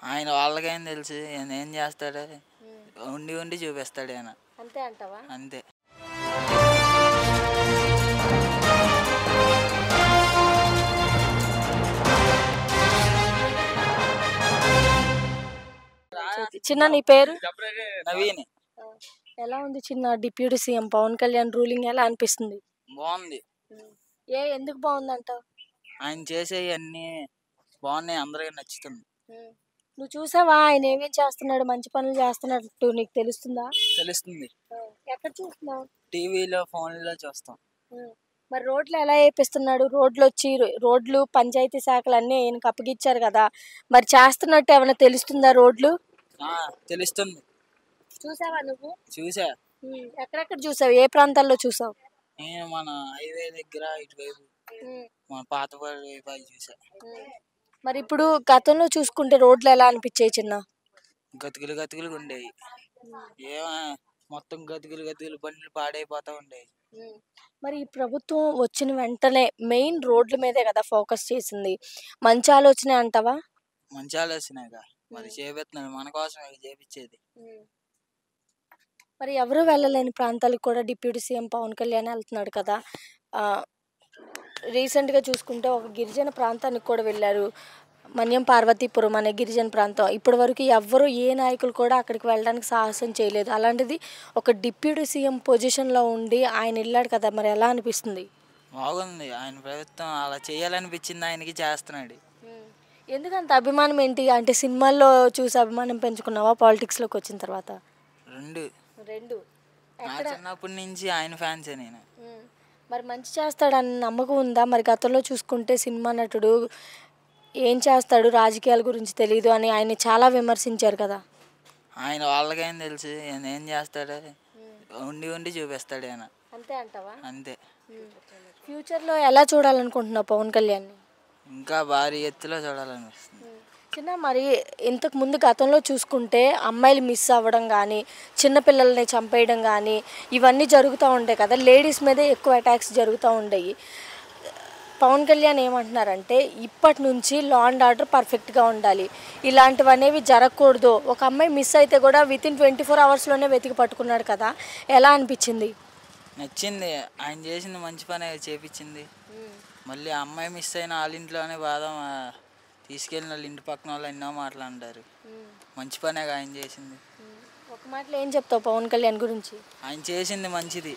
ఆయన వాళ్ళకేం తెలుసు ఆయన ఏం చేస్తాడు, ఉండి ఉండి చూపిస్తాడు ఆయన. అంతే అంటావా? అంతే. చిన్న నీ పేరు? నవీన్. ఎలా ఉంది చిన్న deputy CM Pawan Kalyan ruling ఎలా అనిపిస్తుంది? బాగుంది. ఎందుకు బాగుందంటావు? ఆయన చేసేవన్నీ బాగున్నాయి, అందరికీ నచ్చుతుంది. నువ్వు చూసావా ఆయన ఏమేం చేస్తున్నాడు, మంచి పనులు చేస్తున్నట్టు నీకు తెలుస్తుందా? తెలుస్తుంది. ఎక్కడ చూస్తున్నావు? టీవీలో ఫోన్లో చూస్తాం. మరి రోడ్లు ఎలా వేపిస్తున్నాడు? రోడ్లు పంచాయతీ శాఖలు అన్నీ ఆయనకు అప్పగిచ్చారు కదా, మరి చేస్తున్నట్టు ఏమైనా తెలుస్తుందా రోడ్లు? తెలుస్తుంది. చూసావా నువ్వు? చూసా. ఎక్కడెక్కడ చూసావు, ఏ ప్రాంతాల్లో చూసావు? నేను మన హైవే దగ్గర ఇటువైపు మన పాతపల్లి వైపు చూసా. మరి ఇప్పుడు గతంలో చూసుకుంటే రోడ్లు ఎలా అనిపించాయి చిన్న? గతుకులు గతుకులుగా ఉండేవి. మొత్తం గతుకులు గతుకులు బండ్లు పాడైపోతా ఉండేవి. మరి ఈ ప్రభుత్వం వచ్చిన వెంటనే మెయిన్ రోడ్ల మీదే కదా ఫోకస్ చేసింది, మంచి ఆలోచనే అంటావా? మంచి ఆలోచనేగా, మరి చేపిస్తున్నాడు, మన కోసం చేపించేది. మరి ఎవరు వెళ్ళలేని ప్రాంతాలకు కూడా డిప్యూటీ సీఎం పవన్ కళ్యాణ్ వెళ్తున్నాడు కదా. రీసెంట్గా చూసుకుంటే ఒక గిరిజన ప్రాంతానికి కూడా వెళ్ళారు, మన్యం పార్వతీపురం అనే గిరిజన ప్రాంతం. ఇప్పటి వరకు ఎవ్వరు ఏ నాయకులు కూడా అక్కడికి వెళ్ళడానికి సాహసం చేయలేదు. అలాంటిది ఒక డిప్యూటీ సీఎం పొజిషన్లో ఉండి ఆయన వెళ్ళాడు కదా, మరి ఎలా అనిపిస్తుంది? బాగుంది. ఆయన ప్రభుత్వం అలా చేయాలనిపించింది, ఆయనకి చేస్తున్నాడు. ఎందుకంత అభిమానం ఏంటి? అంటే సినిమాల్లో చూసి అభిమానం పెంచుకున్నావా పాలిటిక్స్లోకి వచ్చిన తర్వాత? రెండు. చిన్నప్పటి నుంచి ఆయన ఫ్యాన్సే నేను. మరి మంచి చేస్తాడని నమ్మకం ఉందా? మరి గతంలో చూసుకుంటే సినిమా నటుడు, ఏం చేస్తాడు రాజకీయాల గురించి తెలియదు అని ఆయన చాలా విమర్శించారు కదా. ఆయన వాళ్ళకేం తెలుసు ఆయన ఏం చేస్తాడు, ఉండి ఉండి చూపిస్తాడు ఆయన. అంతే అంటావా? అంతే. ఫ్యూచర్లో ఎలా చూడాలనుకుంటున్నావు పవన్ కళ్యాణ్ని? ఇంకా భారీ ఎత్తులో చూడాలనిపిస్తుంది. చిన్న మరి ఇంతకు ముందు గతంలో చూసుకుంటే అమ్మాయిలు మిస్ అవ్వడం కానీ, చిన్నపిల్లల్ని చంపేయడం కానీ ఇవన్నీ జరుగుతూ ఉంటాయి కదా, లేడీస్ మీదే ఎక్కువ అటాక్స్ జరుగుతూ ఉండేవి. పవన్ కళ్యాణ్ ఏమంటున్నారంటే ఇప్పటి నుంచి లా అండ్ ఆర్డర్ పర్ఫెక్ట్గా ఉండాలి, ఇలాంటివి అనేవి జరగకూడదు. ఒక అమ్మాయి మిస్ అయితే కూడా వితిన్ 24 అవర్స్లోనే వెతికి పట్టుకున్నాడు కదా, ఎలా అనిపించింది? నచ్చింది. ఆయన చేసింది మంచి పనే చేపించింది. మళ్ళీ అమ్మాయి మిస్ అయిన వాళ్ళ ఇంట్లోనే బాధ, తీసుకెళ్ళిన వాళ్ళ ఇంటి పక్కన వాళ్ళు ఎన్నో మాటలు అంటారు. మంచి పనేగా ఆయన చేసింది. ఒక మాటలో ఏం చెప్తావు పవన్ కళ్యాణ్ గురించి? ఆయన చేసింది మంచిది.